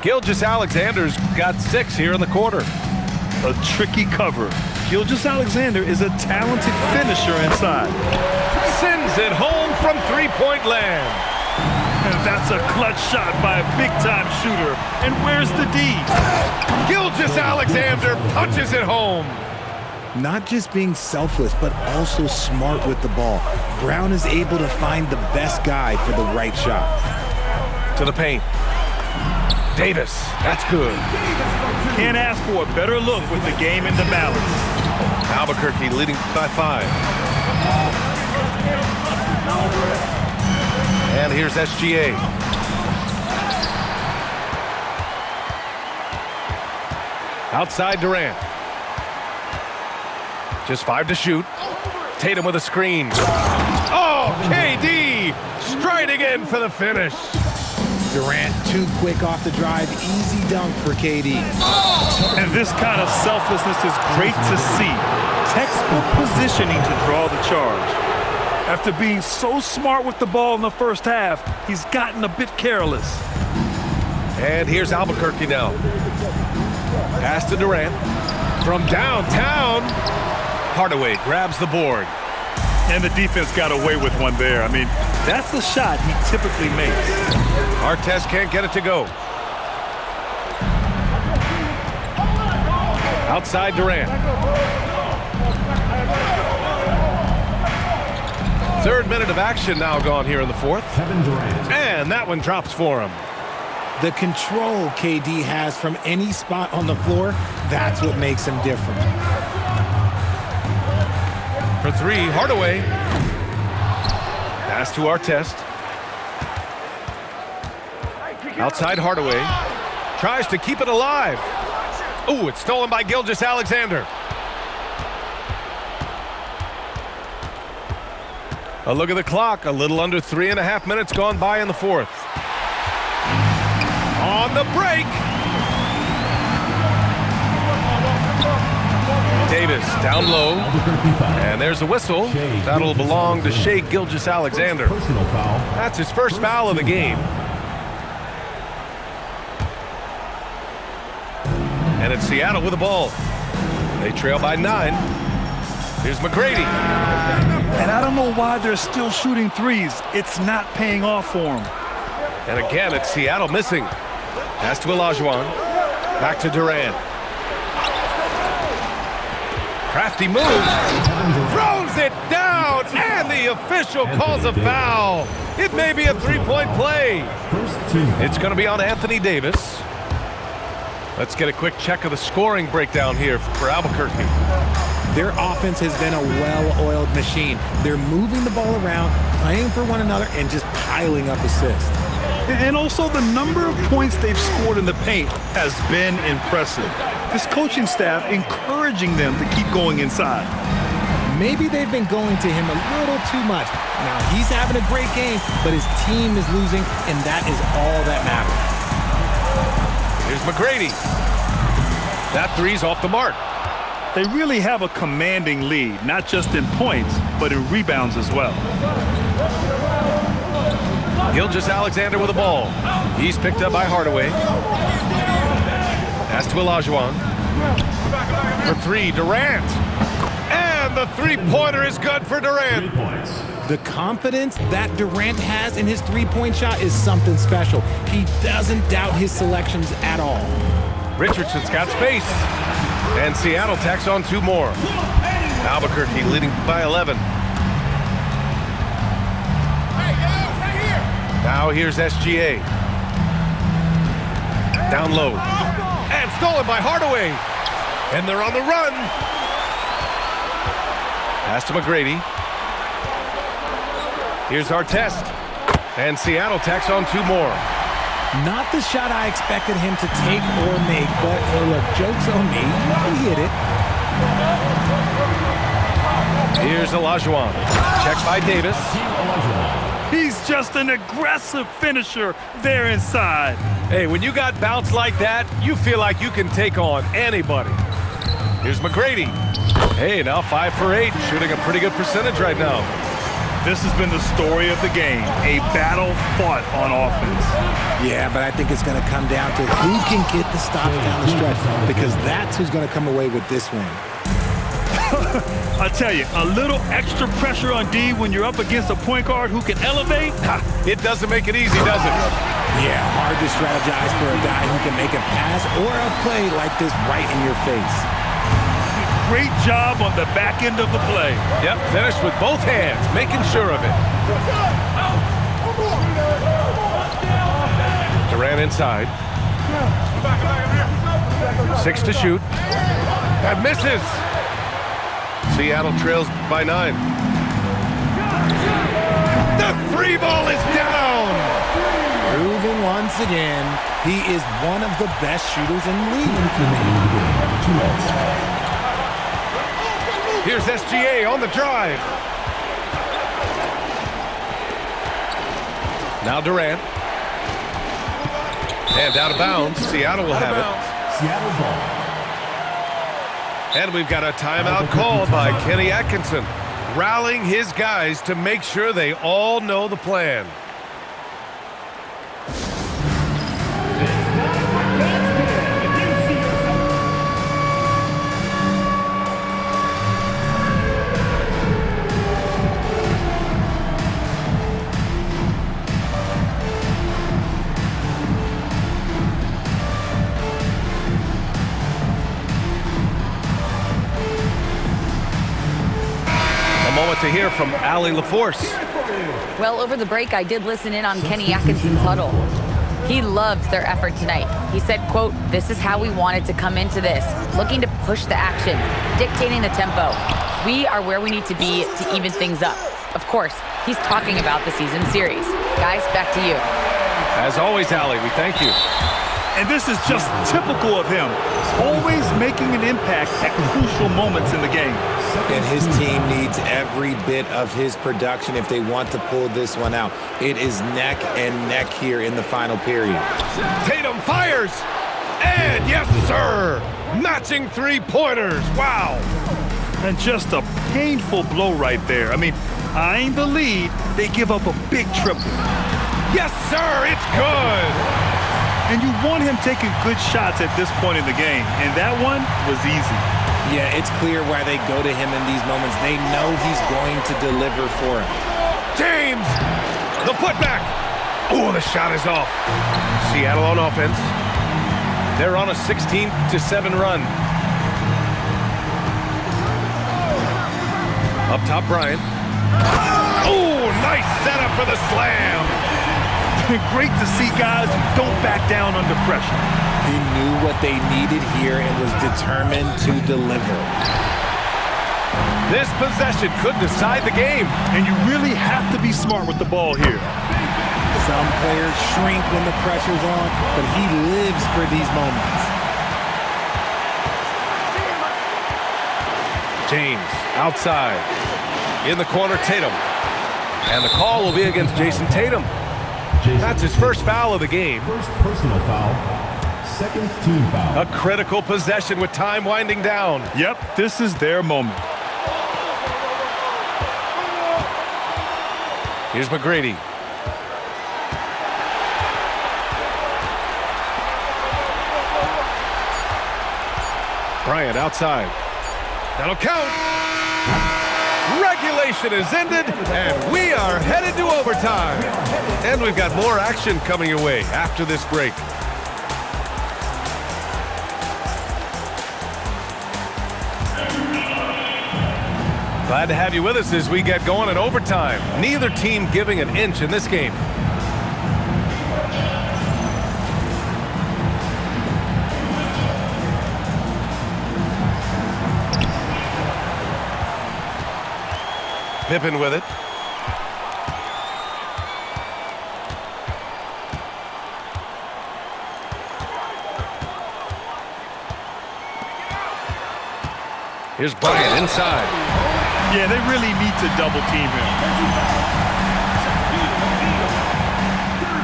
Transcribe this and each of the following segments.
Gilgeous-Alexander's got 6 here in the quarter. A tricky cover. Gilgeous-Alexander is a talented finisher inside. Sends it home from three-point land. And that's a clutch shot by a big-time shooter. And where's the D? Gilgeous-Alexander punches it home. Not just being selfless, but also smart with the ball. Brown is able to find the best guy for the right shot. To the paint. Davis, that's good. Can't ask for a better look with the game in the balance. Albuquerque leading by 5. And here's SGA. Outside Durant. Just 5 to shoot. Tatum with a screen. Oh, KD striding in for the finish. Durant too quick off the drive. Easy dunk for KD. And this kind of selflessness is great to see. Textbook positioning to draw the charge. After being so smart with the ball in the first half, he's gotten a bit careless. And here's Albuquerque now. Pass to Durant. From downtown, Hardaway grabs the board. And the defense got away with one there. I mean, that's the shot he typically makes. Artest can't get it to go. Outside Durant. Third minute of action now gone here in the fourth. Kevin Durant. And that one drops for him. The control KD has from any spot on the floor, that's what makes him different. For 3, Hardaway. Pass to Artest. Outside Hardaway. Tries to keep it alive. Ooh, it's stolen by Gilgeous-Alexander. A look at the clock. A little under 3.5 minutes gone by in the fourth. On the break. Davis down low. And there's a whistle. That'll belong to Shai Gilgeous-Alexander. Personal foul. That's his first foul of the game. And it's Seattle with the ball. They trail by 9. Here's McGrady. And I don't know why they're still shooting threes. It's not paying off for them. And again, it's Seattle missing. Pass to Olajuwon. Back to Durant. Crafty move. Throws it down. And the official calls a foul. It may be a 3-point play. It's going to be on Anthony Davis. Let's get a quick check of the scoring breakdown here for Albuquerque. Their offense has been a well-oiled machine. They're moving the ball around, playing for one another, and just piling up assists. And also the number of points they've scored in the paint has been impressive. This coaching staff encouraging them to keep going inside. Maybe they've been going to him a little too much. Now he's having a great game, but his team is losing, and that is all that matters. Here's McGrady. That three's off the mark. They really have a commanding lead, not just in points, but in rebounds as well. Gilgeous-Alexander with the ball. He's picked up by Hardaway. Pass to Olajuwon. For 3, Durant. And the three-pointer is good for Durant. 3 points. The confidence that Durant has in his three-point shot is something special. He doesn't doubt his selections at all. Richardson's got space. And Seattle tacks on 2 more. Albuquerque leading by 11. Now here's SGA. Down low. And stolen by Hardaway. And they're on the run. Pass to McGrady. Here's Artest. And Seattle tacks on 2 more. Not the shot I expected him to take or make, but hey, look, joke's on me. He hit it. Here's Olajuwon. Check by Davis. He's just an aggressive finisher there inside. Hey, when you got bounce like that, you feel like you can take on anybody. Here's McGrady. Hey, now 5 for 8, shooting a pretty good percentage right now. This has been the story of the game, a battle fought on offense. Yeah, but I think it's going to come down to who can get the stops down the stretch, because that's who's going to come away with this win. I tell you, a little extra pressure on D when you're up against a point guard who can elevate. It doesn't make it easy, does it? Yeah, hard to strategize for a guy who can make a pass or a play like this right in your face. Great job on the back end of the play. Yep, finished with both hands, making sure of it. Durant inside. 6 to shoot. That misses. Seattle trails by 9. The free ball is down. Proving once again, he is one of the best shooters in the league. Here's SGA on the drive. Now Durant. And out of bounds. Seattle will have it. Seattle ball. And we've got a timeout called by Kenny Atkinson, rallying his guys to make sure they all know the plan. Moment to hear from Allie LaForce. Well, over the break, I did listen in on Kenny Atkinson's huddle. He loves their effort tonight. He said, quote, "This is how we wanted to come into this, looking to push the action, dictating the tempo. We are where we need to be to even things up." Of course, he's talking about the season series. Guys, back to you. As always, Allie, we thank you. And this is just typical of him, always making an impact at crucial moments in the game. And his team needs every bit of his production if they want to pull this one out. It is neck and neck here in the final period. Tatum fires. And yes, sir. Matching three-pointers. Wow. And just a painful blow right there. I mean, eyeing the lead, they give up a big triple. Yes, sir. It's good. And you want him taking good shots at this point in the game. And that one was easy. Yeah, it's clear why they go to him in these moments. They know he's going to deliver for him. James, the putback. Oh, the shot is off. Seattle on offense. They're on a 16-7 run. Up top, Bryant. Oh, nice setup for the slam. Great to see guys who don't back down under pressure. He knew what they needed here and was determined to deliver. This possession could decide the game. And you really have to be smart with the ball here. Some players shrink when the pressure's on, but he lives for these moments. James outside. In the corner, Tatum. And the call will be against Jason Tatum. That's his first foul of the game. First personal foul, second team foul. A critical possession with time winding down. Yep, this is their moment. Here's McGrady. Bryant outside. That'll count. Regulation is ended, and we are headed to overtime. And we've got more action coming your way after this break. Glad to have you with us as we get going in overtime. Neither team giving an inch in this game. Pippen with it. Here's Bryant inside. Yeah, they really need to double team him.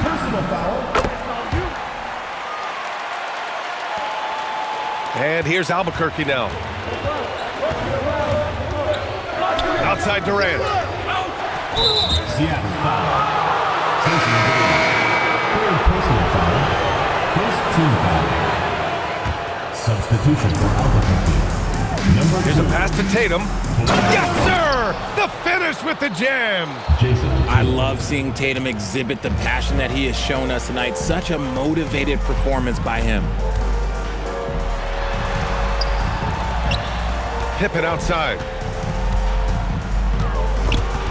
Personal foul. And here's Albuquerque now. Outside Durant. Seattle foul. Jason Tatum. Third personal foul. First team foul. Substitution for Albuquerque. Here's a pass to Tatum. Yes, sir! The finish with the jam. Jason. I love seeing Tatum exhibit the passion that he has shown us tonight. Such a motivated performance by him. Pippen outside.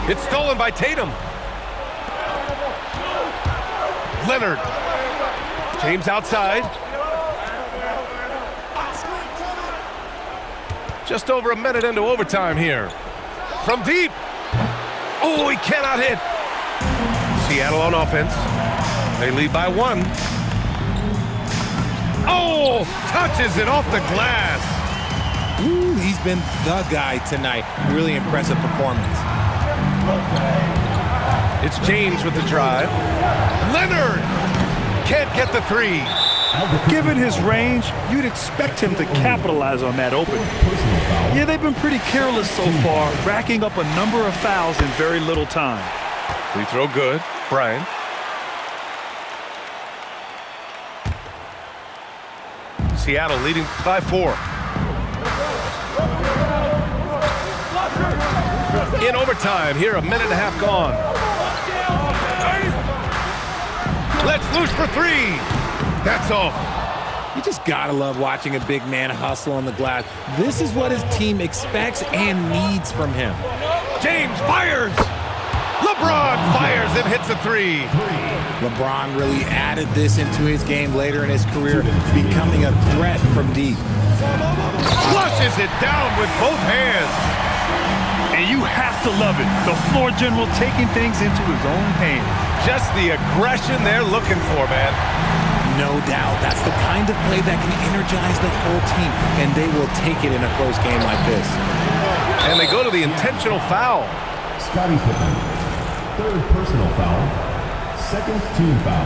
It's stolen by Tatum. Leonard. James outside. Just over a minute into overtime here. From deep. Oh, he cannot hit. Seattle on offense. They lead by 1. Oh, touches it off the glass. Ooh, he's been the guy tonight. Really impressive performance. It's James with the drive. Leonard can't get the 3. Given his range, you'd expect him to capitalize on that opening. Yeah, they've been pretty careless so far, racking up a number of fouls in very little time. Free throw good. Bryant. Seattle leading by 4. In overtime, here a minute and a half gone. Let's loose for 3. That's off. You just gotta love watching a big man hustle on the glass. This is what his team expects and needs from him. James fires. LeBron fires and hits a 3. LeBron really added this into his game later in his career, becoming a threat from deep. Flushes it down with both hands. And you have to love it. The floor general taking things into his own hands. Just the aggression they're looking for, man. No doubt. That's the kind of play that can energize the whole team, and they will take it in a close game like this. And they go to the intentional foul. Scottie Pippen. Third personal foul. Second team foul.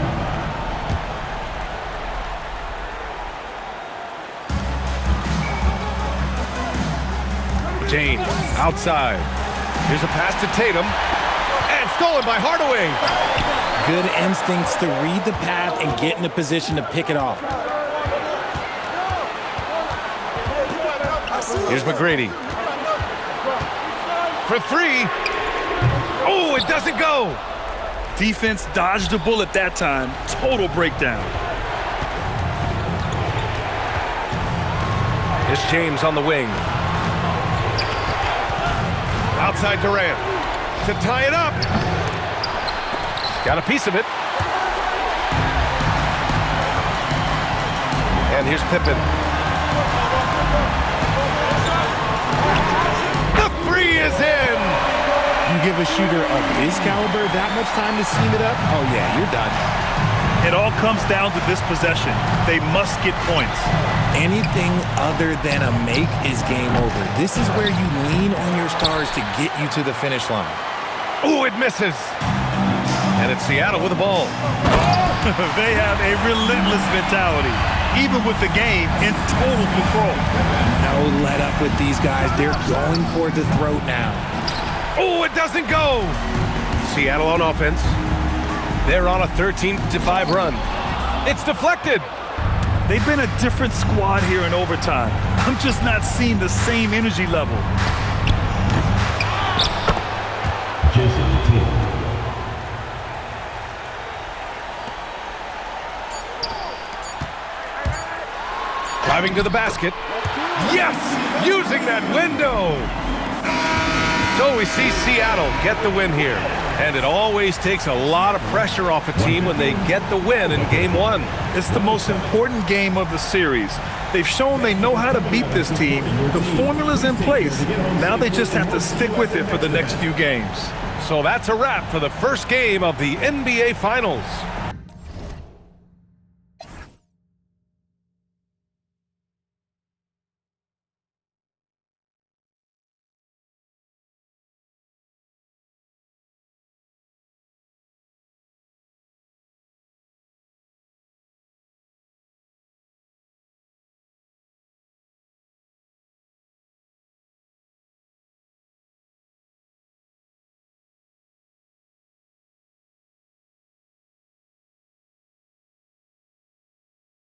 James outside. Here's a pass to Tatum. And stolen by Hardaway. Good instincts to read the path and get in a position to pick it off. Here's McGrady. For 3. Oh, it doesn't go. Defense dodged a bullet that time. Total breakdown. Here's James on the wing. Outside Durant. To tie it up. Got a piece of it. And here's Pippen. The 3 is in. You give a shooter of his caliber that much time to seam it up? Oh, yeah, you're done. It all comes down to this possession. They must get points. Anything other than a make is game over. This is where you lean on your stars to get you to the finish line. Oh, it misses. And it's Seattle with the ball. They have a relentless mentality, even with the game in total control. No let up with these guys. They're going for the throat now. Oh, it doesn't go. Seattle on offense. They're on a 13-5 run. It's deflected. They've been a different squad here in overtime. I'm just not seeing the same energy level. Jason Tatum. Driving to the basket. Yes! Using that window! So we see Seattle get the win here. And it always takes a lot of pressure off a team when they get the win in Game 1. It's the most important game of the series. They've shown they know how to beat this team. The formula's in place. Now they just have to stick with it for the next few games. So that's a wrap for the first game of the NBA Finals.